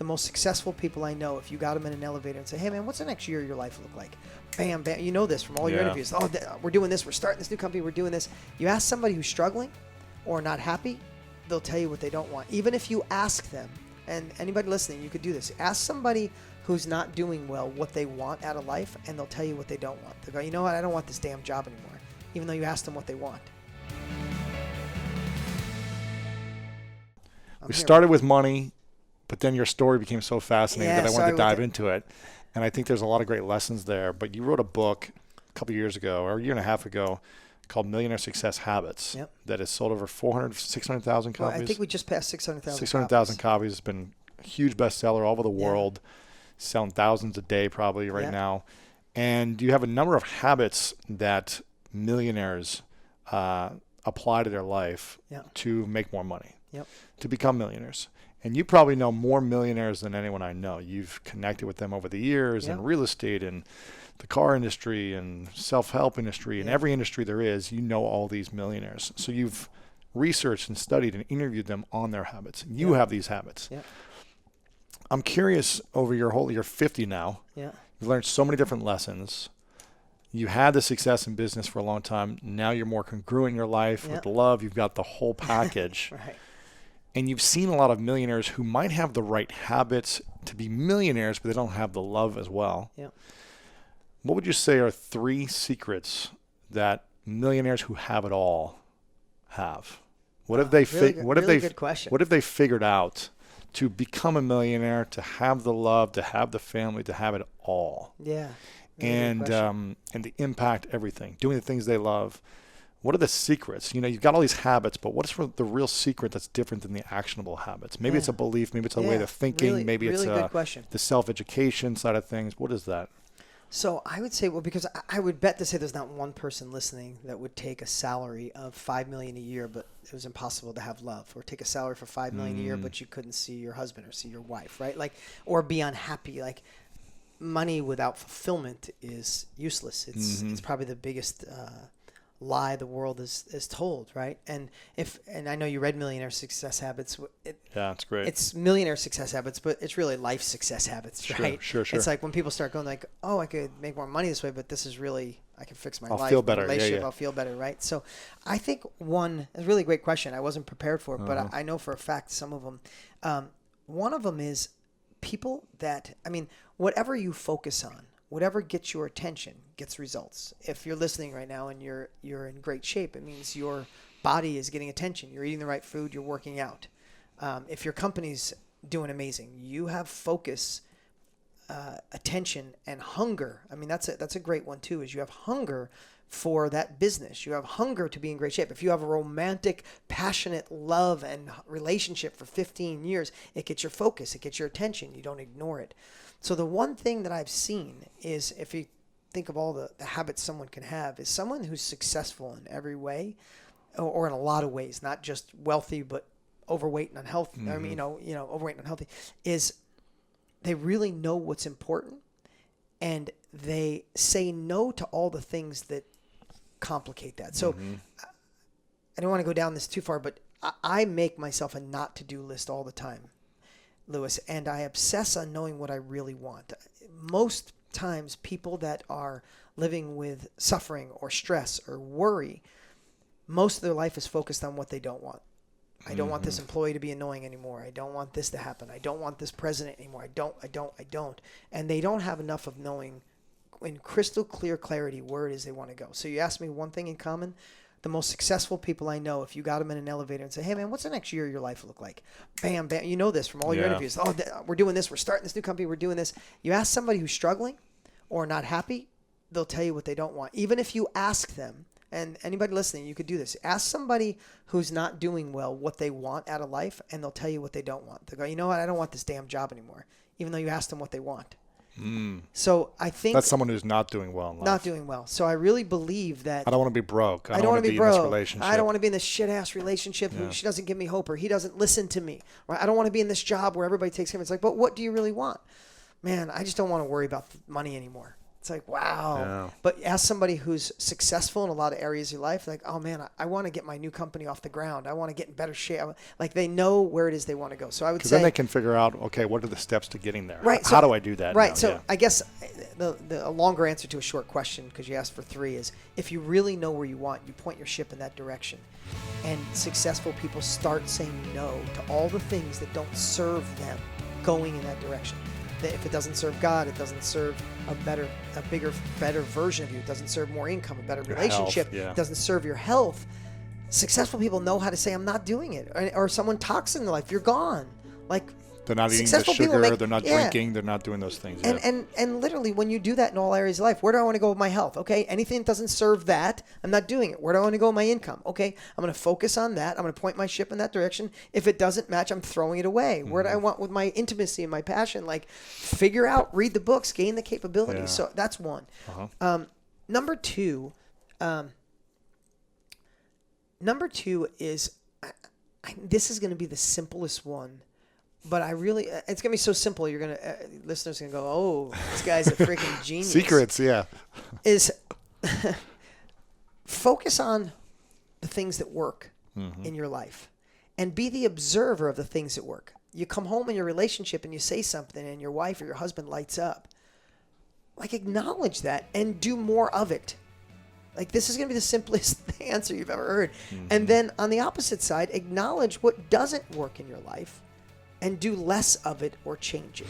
The most successful people I know, if you got them in an elevator and say, hey, man, what's the next year of your life look like? Bam, bam. You know this from all your interviews. Oh, we're doing this. We're starting this new company. We're doing this. You ask somebody who's struggling or not happy, they'll tell you what they don't want. Even if you ask them, and anybody listening, you could do this. Ask somebody who's not doing well what they want out of life, and they'll tell you what they don't want. They'll go, you know what? I don't want this damn job anymore, even though you asked them what they want. We started with money, but then your story became so fascinating that I wanted to dive into it. And I think there's a lot of great lessons there. But you wrote a book a couple years ago, or a year and a half ago, called Millionaire Success Habits. Yep. That has sold over 600,000 copies. Well, I think we just passed 600,000 600,000 copies. It's been a huge bestseller all over the world, selling thousands a day probably right now. And you have a number of habits that millionaires apply to their life to make more money, to become millionaires. And you probably know more millionaires than anyone I know. You've connected with them over the years in real estate and the car industry and self-help industry and every industry there is. You know all these millionaires. So you've researched and studied and interviewed them on their habits. You have these habits. I'm curious, over you're 50 now. You've learned so many different lessons. You had the success in business for a long time. Now you're more congruent in your life with love. You've got the whole package. Right. And you've seen a lot of millionaires who might have the right habits to be millionaires, but they don't have the love as well. What would you say are 3 secrets that millionaires who have it all have? What have they good question. What have they figured out to become a millionaire, to have the love, to have the family, to have it all? And to impact everything, doing the things they love. What are the secrets? You know, you've got all these habits, but what's the real secret that's different than the actionable habits? Maybe it's a belief, maybe it's a way of thinking, maybe it's the self-education side of things. What is that? So I would say, well, because I would bet to say there's not one person listening that would take a salary of $5 million a year, but it was impossible to have love, or take a salary for $5 million a year, but you couldn't see your husband or see your wife, right? Like, or be unhappy. Like, money without fulfillment is useless. It's probably the biggest lie the world is told, right? And I know you read Millionaire Success Habits. It's great. It's Millionaire Success Habits, but it's really life success habits, right? Sure. It's like when people start going like, oh, I could make more money this way, but this is really, I can fix my life. I'll feel better. Relationship, I'll feel better, right? So I think it's a really great question. I wasn't prepared for it, but I know for a fact some of them. One of them is people that, whatever you focus on, whatever gets your attention gets results. If you're listening right now and you're in great shape, it means your body is getting attention. You're eating the right food. You're working out. If your company's doing amazing, you have focus, attention, and hunger. That's a great one too. Is you have hunger for that business. You have hunger to be in great shape. If you have a romantic, passionate love and relationship for 15 years, it gets your focus. It gets your attention. You don't ignore it. So the one thing that I've seen is, if you think of all the habits someone can have, is someone who's successful in every way, or in a lot of ways, not just wealthy, but overweight and unhealthy. Overweight and unhealthy, is they really know what's important, and they say no to all the things that complicate that. So I don't want to go down this too far, but I make myself a not to do list all the time, Lewis, and I obsess on knowing what I really want. Most times people that are living with suffering or stress or worry, most of their life is focused on what they don't want. I don't want this employee to be annoying anymore. I don't want this to happen. I don't want this president anymore. I don't. And they don't have enough of knowing in crystal clear clarity where it is they want to go. So you asked me one thing in common. The most successful people I know, if you got them in an elevator and say, hey, man, what's the next year of your life look like? Bam, bam. You know this from all your interviews. Oh, we're doing this. We're starting this new company. We're doing this. You ask somebody who's struggling or not happy, they'll tell you what they don't want. Even if you ask them, and anybody listening, you could do this. Ask somebody who's not doing well what they want out of life, and they'll tell you what they don't want. They'll go, you know what? I don't want this damn job anymore, even though you asked them what they want. So I think that's someone who's not doing well in life. Not doing well. So I really believe that. I don't want to be broke. I don't want to be broke in this relationship. I don't want to be in this shit-ass relationship. She doesn't give me hope, or he doesn't listen to me. Right? I don't want to be in this job where everybody takes care of me. It's like, but what do you really want? Man, I just don't want to worry about money anymore. It's like, wow. Yeah. But ask somebody who's successful in a lot of areas of your life, like, oh man, I want to get my new company off the ground. I want to get in better shape. Like they know where it is they want to go. So I would say. Because then they can figure out, okay, what are the steps to getting there? Right. How do I do that? Right. now? So Yeah. I guess a longer answer to a short question, because you asked for 3, is if you really know where you want, you point your ship in that direction. And successful people start saying no to all the things that don't serve them going in that direction. If it doesn't serve God, it doesn't serve a better version of you. It doesn't serve more income, a better relationship. Health, yeah. It doesn't serve your health. Successful people know how to say, I'm not doing it. Or someone talks in their life, you're gone. Like, They're not eating the successful people sugar. make- They're not yeah. drinking. They're not doing those things. And, yeah. and literally, when you do that in all areas of life, where do I want to go with my health? Okay, anything that doesn't serve that, I'm not doing it. Where do I want to go with my income? Okay, I'm going to focus on that. I'm going to point my ship in that direction. If it doesn't match, I'm throwing it away. Where do I want with my intimacy and my passion? Like, figure out, read the books, gain the capabilities. Yeah. So that's one. Uh-huh. Number two is, this is going to be the simplest one. But I really, it's going to be so simple. You're going to, listeners are going to go, oh, this guy's a freaking genius. Secrets, yeah. Is focus on the things that work in your life and be the observer of the things that work. You come home in your relationship and you say something and your wife or your husband lights up. Like, acknowledge that and do more of it. Like, this is going to be the simplest answer you've ever heard. And then on the opposite side, acknowledge what doesn't work in your life and do less of it or change it.